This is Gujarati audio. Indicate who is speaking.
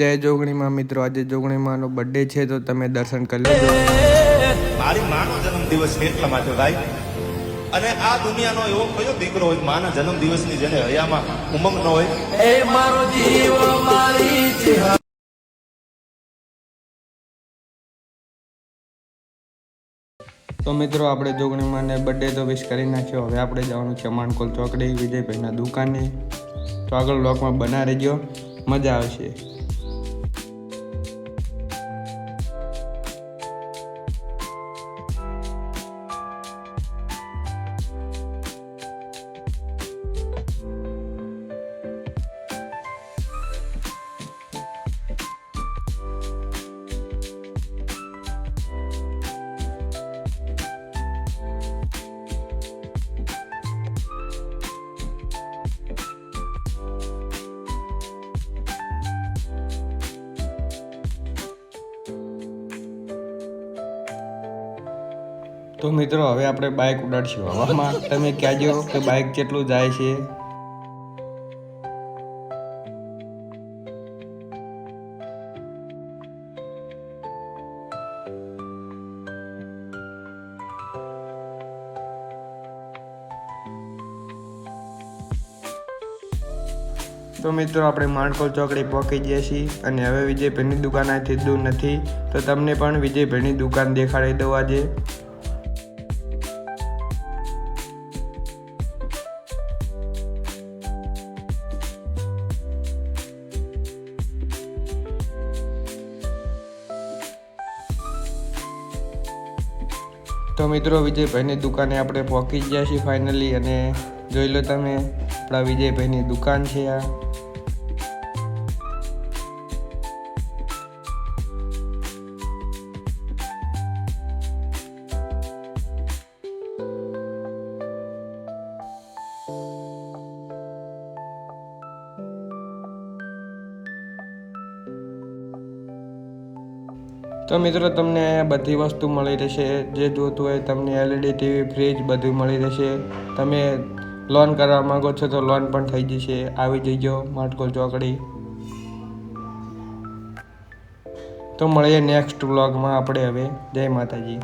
Speaker 1: જય જોગણીમાં મિત્રો, આજે જોગણીમાંનો બર્થડે છે તો તમે દર્શન કરી લેજો.
Speaker 2: મારી માનો જન્મદિવસ છે એટલા માટે ભાઈ. અને આ દુનિયાનો એવો કયો દીકરો હોય માના જન્મદિવસની જેને હૈયામાં ઉમંગ ન હોય? એ મારો જીવ મારી છે.
Speaker 1: તો મિત્રો, આપણે જોગણીમાંને બર્થડે તો વિશ કરી નાખ્યો. હવે આપણે જવાનું છે માણકોલ ચોકડી વિજયભાઈના દુકાને. તો આગળ બ્લોગમાં બના રહેજો, મજા આવશે. તો મિત્રો, હવે આપણે બાઇક ઉડાડશું હવામાં. તમે કહેજો કે બાઇક કેટલું જાય છે. તો મિત્રો, આપણે માણકોલ ચોકડી પહોંચી ગયા છીએ અને હવે વિજયભાઈની દુકાન આથી દૂર નથી, તો તમને પણ વિજયભાઈની દુકાન દેખાડી દઉં આજે. તો મિત્રો, વિજયભાઈની દુકાને આપણે પહોંચી ગયા છીએ ફાઇનલી. અને જોઈ લો તમે, આપણા વિજયભાઈની દુકાન છે આ. તો મિત્રો, તમને અહીંયા બધી વસ્તુ મળી રહેશે. જે જોતું હોય તમને LED TV, ફ્રીજ બધું મળી રહેશે. તમે લોન કરવા માંગો છો તો લોન પણ થઈ જશે. આવી જજો માણકોલ ચોકડી. તો મળીએ નેક્સ્ટ વ્લોગમાં આપણે હવે. જય માતાજી.